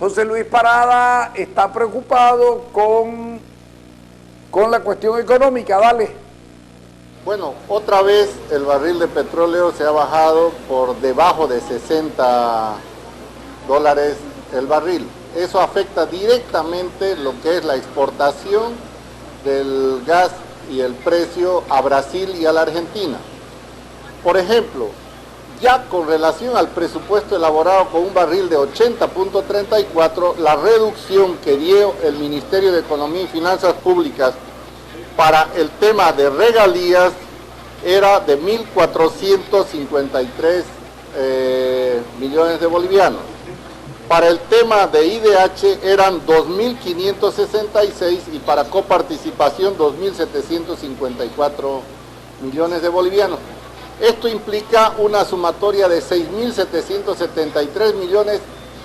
José Luis Parada está preocupado con la cuestión económica. Dale. Bueno, otra vez el barril de petróleo se ha bajado por debajo de $60 el barril. Eso afecta directamente lo que es la exportación del gas y el precio a Brasil y a la Argentina. Por ejemplo, ya con relación al presupuesto elaborado con un barril de 80.34, la reducción que dio el Ministerio de Economía y Finanzas Públicas para el tema de regalías era de 1.453 millones de bolivianos. Para el tema de IDH eran 2.566 y para coparticipación 2.754 millones de bolivianos. Esto implica una sumatoria de 6.773 millones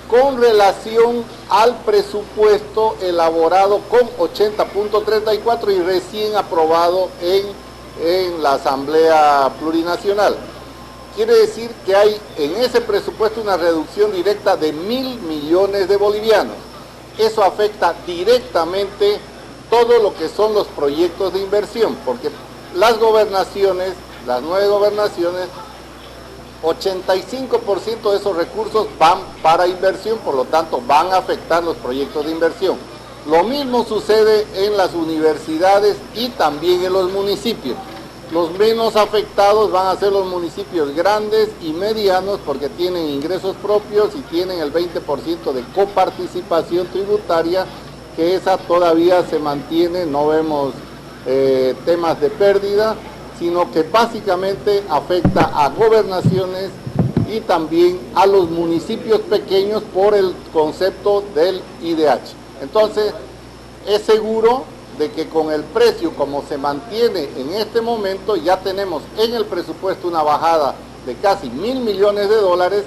con relación al presupuesto elaborado con 80.34 y recién aprobado en la Asamblea Plurinacional. Quiere decir que hay en ese presupuesto una reducción directa de 1.000 millones de bolivianos. Eso afecta directamente todo lo que son los proyectos de inversión, porque las gobernaciones, las 9 gobernaciones, 85% de esos recursos van para inversión, por lo tanto van a afectar los proyectos de inversión. Lo mismo sucede en las universidades y también en los municipios. Los menos afectados van a ser los municipios grandes y medianos porque tienen ingresos propios y tienen el 20% de coparticipación tributaria, que esa todavía se mantiene, no vemos temas de pérdida, sino que básicamente afecta a gobernaciones y también a los municipios pequeños por el concepto del IDH. Entonces, es seguro de que con el precio como se mantiene en este momento, ya tenemos en el presupuesto una bajada de casi 1.000 millones de dólares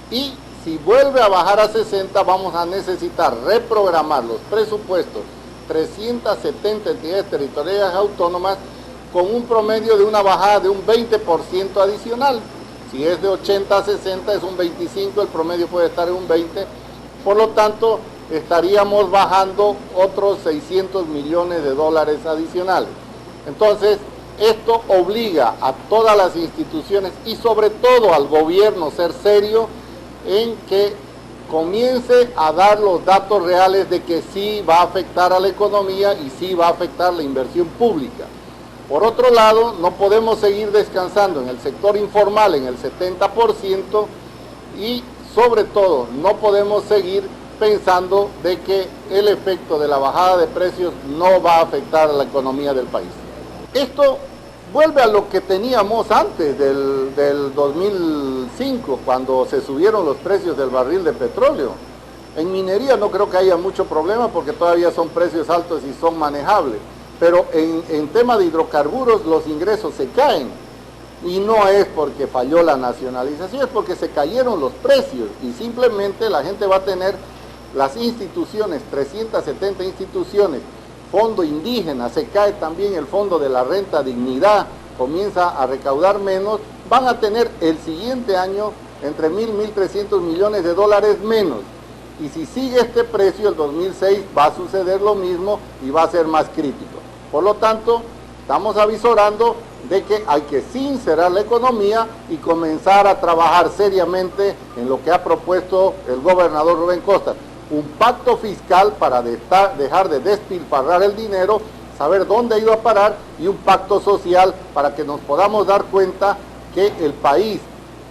y si vuelve a bajar a 60 vamos a necesitar reprogramar los presupuestos 370 entidades territoriales autónomas con un promedio de una bajada de un 20% adicional. Si es de 80 a 60 es un 25, el promedio puede estar en un 20, por lo tanto estaríamos bajando otros 600 millones de dólares adicionales. Entonces, esto obliga a todas las instituciones y sobre todo al gobierno a ser serio en que comience a dar los datos reales de que sí va a afectar a la economía y sí va a afectar la inversión pública. Por otro lado, no podemos seguir descansando en el sector informal en el 70% y sobre todo no podemos seguir pensando de que el efecto de la bajada de precios no va a afectar a la economía del país. Esto vuelve a lo que teníamos antes del 2005, cuando se subieron los precios del barril de petróleo. En minería no creo que haya mucho problema porque todavía son precios altos y son manejables, pero en tema de hidrocarburos los ingresos se caen. Y no es porque falló la nacionalización, es porque se cayeron los precios y simplemente la gente va a tener las instituciones, 370 instituciones, fondo indígena, se cae también el fondo de la renta dignidad, comienza a recaudar menos, van a tener el siguiente año entre 1.000 y 1.300 millones de dólares menos. Y si sigue este precio, el 2006 va a suceder lo mismo y va a ser más crítico. Por lo tanto, estamos avisorando de que hay que sincerar la economía y comenzar a trabajar seriamente en lo que ha propuesto el gobernador Rubén Costas. Un pacto fiscal para dejar de despilfarrar el dinero, saber dónde ha ido a parar, y un pacto social para que nos podamos dar cuenta que el país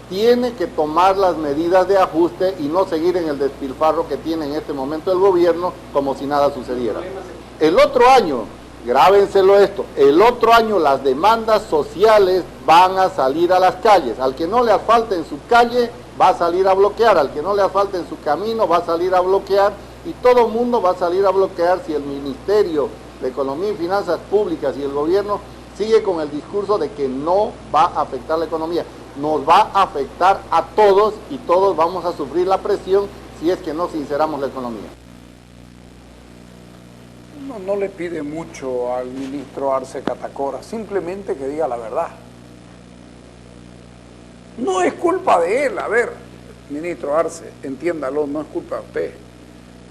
tiene que tomar las medidas de ajuste y no seguir en el despilfarro que tiene en este momento el gobierno como si nada sucediera. El otro año, grábenselo esto, el otro año las demandas sociales van a salir a las calles. Al que no le asfalte en su calle va a salir a bloquear, al que no le asfalte en su camino va a salir a bloquear y todo el mundo va a salir a bloquear si el Ministerio de Economía y Finanzas Públicas y el gobierno sigue con el discurso de que no va a afectar la economía. Nos va a afectar a todos y todos vamos a sufrir la presión si es que no sinceramos la economía. No le pide mucho al ministro Arce Catacora, simplemente que diga la verdad. No es culpa de él, a ver, ministro Arce, entiéndalo, no es culpa de usted.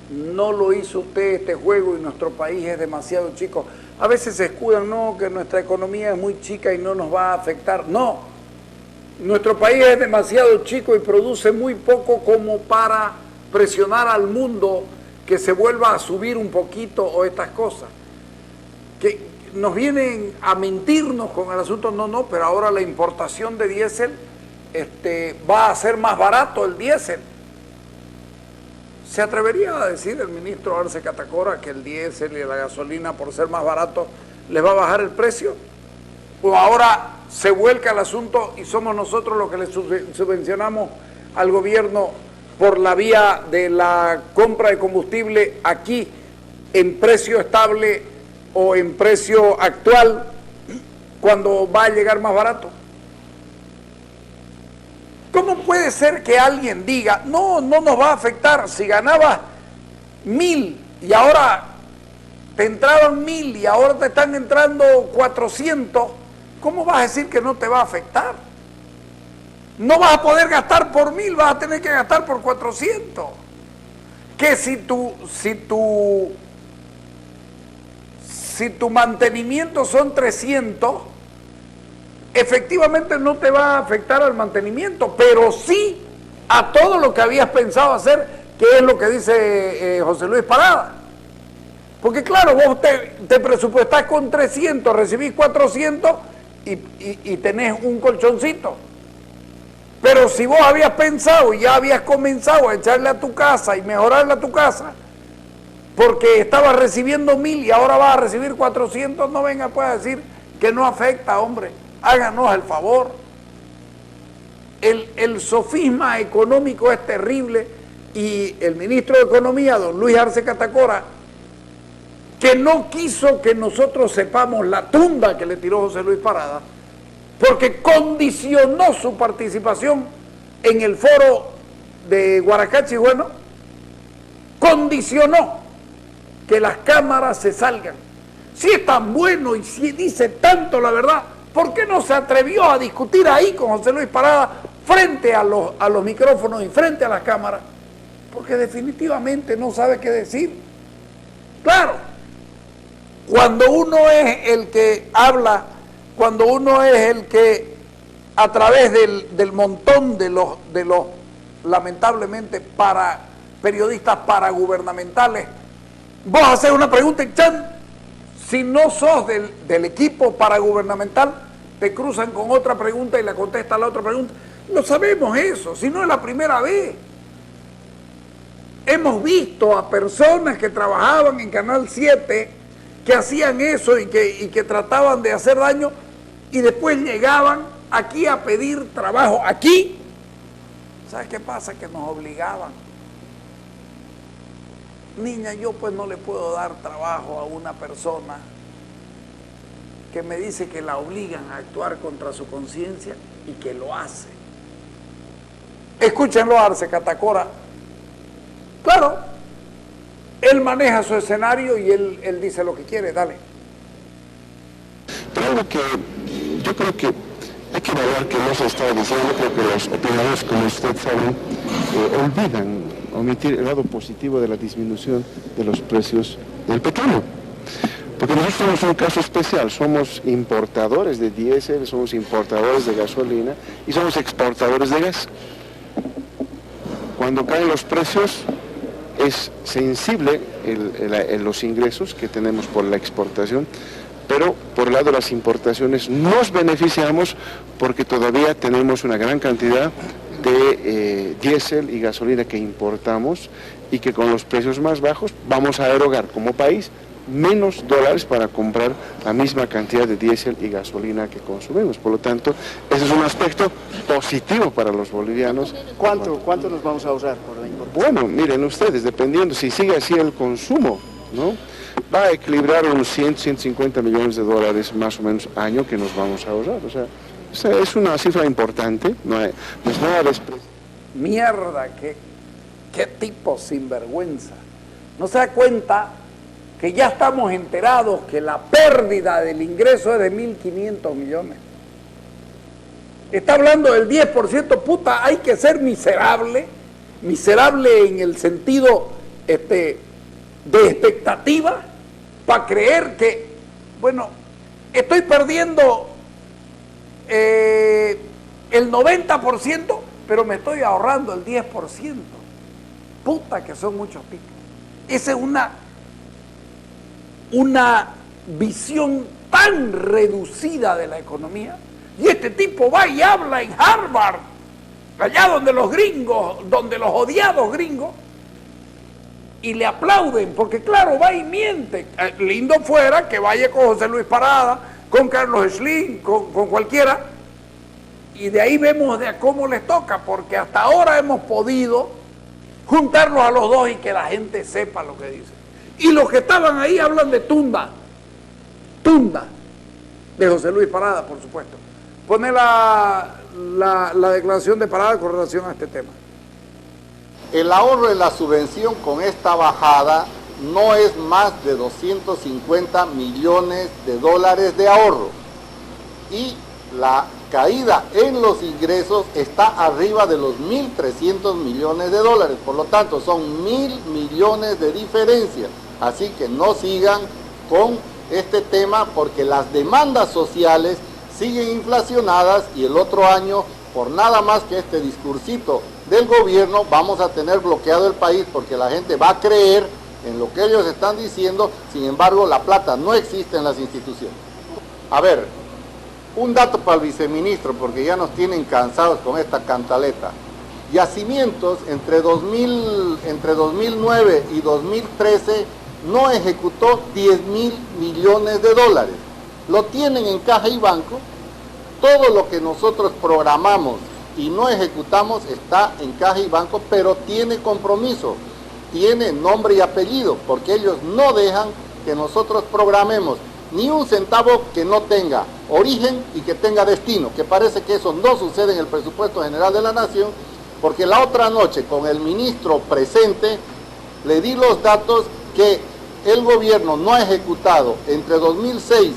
no lo hizo usted este juego y nuestro país es demasiado chico. A veces se escudan, no, que nuestra economía es muy chica y no nos va a afectar. No, nuestro país es demasiado chico y produce muy poco como para presionar al mundo que se vuelva a subir un poquito o estas cosas. Que nos vienen a mentirnos con el asunto, no, pero ahora la importación de diésel va a ser más barato el diésel. ¿Se atrevería a decir el ministro Arce Catacora que el diésel y la gasolina, por ser más barato, les va a bajar el precio? ¿O ahora se vuelca el asunto y somos nosotros los que le subvencionamos al gobierno por la vía de la compra de combustible aquí en precio estable o en precio actual cuando va a llegar más barato? ¿Cómo puede ser que alguien diga, no nos va a afectar si ganabas 1.000 y ahora te entraban 1.000 y ahora te están entrando 400? ¿Cómo vas a decir que no te va a afectar? No vas a poder gastar por 1.000, vas a tener que gastar por 400. Que si tu mantenimiento son 300, efectivamente no te va a afectar al mantenimiento, pero sí a todo lo que habías pensado hacer, que es lo que dice José Luis Parada. Porque claro, vos te presupuestás con 300, recibís 400 y tenés un colchoncito. Pero si vos habías pensado y ya habías comenzado a echarle a tu casa y mejorarle a tu casa, porque estabas recibiendo 1.000 y ahora vas a recibir 400, no venga pues a decir que no afecta, hombre. Háganos el favor. El sofisma económico es terrible y el ministro de Economía, don Luis Arce Catacora, que no quiso que nosotros sepamos la tunda que le tiró José Luis Parada, porque condicionó su participación en el foro de Guaracachi, bueno, condicionó que las cámaras se salgan. Si es tan bueno y si dice tanto la verdad, ¿por qué no se atrevió a discutir ahí con José Luis Parada frente a los micrófonos y frente a las cámaras? Porque definitivamente no sabe qué decir. Claro, cuando uno es el que habla, cuando uno es el que a través del montón de los lamentablemente periodistas paragubernamentales, vos haces una pregunta y ¡chan! Si no sos del equipo paragubernamental, te cruzan con otra pregunta y la contesta la otra pregunta. Lo sabemos eso, si no es la primera vez. Hemos visto a personas que trabajaban en Canal 7 que hacían eso y que trataban de hacer daño y después llegaban aquí a pedir trabajo. Aquí, ¿sabes qué pasa? Que nos obligaban. Niña, yo pues no le puedo dar trabajo a una persona que me dice que la obligan a actuar contra su conciencia y que lo hace. Escúchenlo a Arce Catacora. Claro, él maneja su escenario y él dice lo que quiere, dale. Pero algo que yo creo que hay que evaluar que no se está diciendo, creo que los opinadores, como usted sabe, olvidan omitir el lado positivo de la disminución de los precios del petróleo. Porque nosotros somos un caso especial, somos importadores de diésel, somos importadores de gasolina y somos exportadores de gas. Cuando caen los precios es sensible los ingresos que tenemos por la exportación, pero por el lado de las importaciones nos beneficiamos porque todavía tenemos una gran cantidad de diésel y gasolina que importamos y que con los precios más bajos vamos a erogar como país menos dólares para comprar la misma cantidad de diésel y gasolina que consumimos. Por lo tanto, ese es un aspecto positivo para los bolivianos. ¿Cuánto nos vamos a ahorrar por la importación? Bueno, miren ustedes, dependiendo, si sigue así el consumo, ¿no?, va a equilibrar unos 150 millones de dólares más o menos año que nos vamos a ahorrar. O sea, es una cifra importante, no es nada despreciable. Mierda, qué tipo sinvergüenza. No se da cuenta que ya estamos enterados que la pérdida del ingreso es de 1.500 millones. Está hablando del 10%, puta, hay que ser miserable en el sentido de expectativa para creer que, bueno, estoy perdiendo el 90%, pero me estoy ahorrando el 10%. Puta que son muchos tipos. Esa es una visión tan reducida de la economía. Y este tipo va y habla en Harvard, allá donde los gringos, donde los odiados gringos, y le aplauden, porque claro, va y miente. Lindo fuera que vaya con José Luis Parada, con Carlos Slim, con cualquiera, y de ahí vemos de a cómo les toca, porque hasta ahora hemos podido juntarlos a los dos y que la gente sepa lo que dicen. Y los que estaban ahí hablan de Tunda, de José Luis Parada, por supuesto. Pone la declaración de Parada con relación a este tema. El ahorro de la subvención con esta bajada no es más de 250 millones de dólares de ahorro. Y la caída en los ingresos está arriba de los 1.300 millones de dólares. Por lo tanto, son 1.000 millones de diferencia. Así que no sigan con este tema porque las demandas sociales siguen inflacionadas y el otro año, por nada más que este discursito del gobierno, vamos a tener bloqueado el país porque la gente va a creer en lo que ellos están diciendo, sin embargo la plata no existe en las instituciones. A ver, un dato para el viceministro, porque ya nos tienen cansados con esta cantaleta. Yacimientos entre 2009 y 2013 no ejecutó 10.000 millones de dólares. Lo tienen en caja y banco. Todo lo que nosotros programamos y no ejecutamos está en caja y banco, pero tiene compromiso, tiene nombre y apellido, porque ellos no dejan que nosotros programemos ni un centavo que no tenga origen y que tenga destino, que parece que eso no sucede en el presupuesto general de la Nación, porque la otra noche con el ministro presente le di los datos que el gobierno no ha ejecutado entre 2006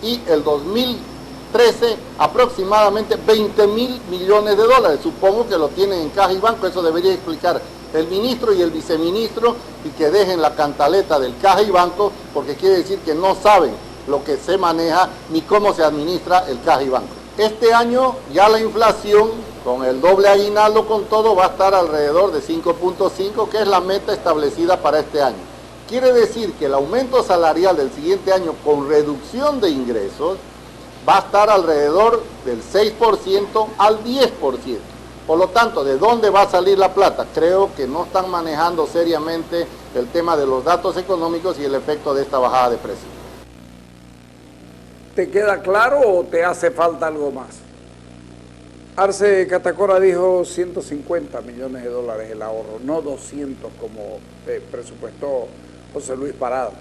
y el 2013 aproximadamente 20.000 millones de dólares. Supongo que lo tienen en caja y banco, eso debería explicar el ministro y el viceministro, y que dejen la cantaleta del caja y banco, porque quiere decir que no saben lo que se maneja ni cómo se administra el caja y banco. Este año ya la inflación, con el doble aguinaldo, con todo, va a estar alrededor de 5.5, que es la meta establecida para este año. Quiere decir que el aumento salarial del siguiente año, con reducción de ingresos, va a estar alrededor del 6% al 10%. Por lo tanto, ¿de dónde va a salir la plata? Creo que no están manejando seriamente el tema de los datos económicos y el efecto de esta bajada de precios. ¿Te queda claro o te hace falta algo más? Arce Catacora dijo 150 millones de dólares el ahorro, no 200 como presupuestó José Luis Parada.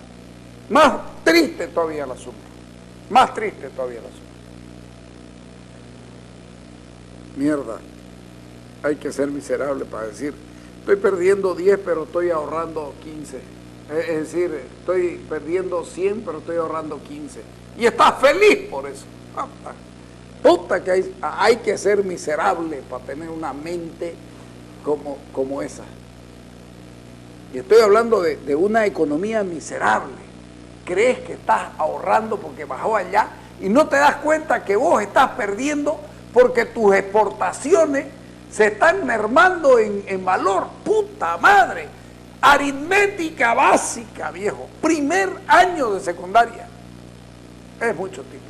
Más triste todavía el asunto. Más triste todavía el asunto. Mierda, hay que ser miserable para decir, estoy perdiendo 10 pero estoy ahorrando 15. Es decir, estoy perdiendo 100 pero estoy ahorrando 15. Y estás feliz por eso. Puta que hay que ser miserable para tener una mente como esa. Y estoy hablando de una economía miserable. Crees que estás ahorrando porque bajó allá y no te das cuenta que vos estás perdiendo porque tus exportaciones se están mermando en valor. Puta madre, aritmética básica, viejo, primer año de secundaria, es mucho tiempo.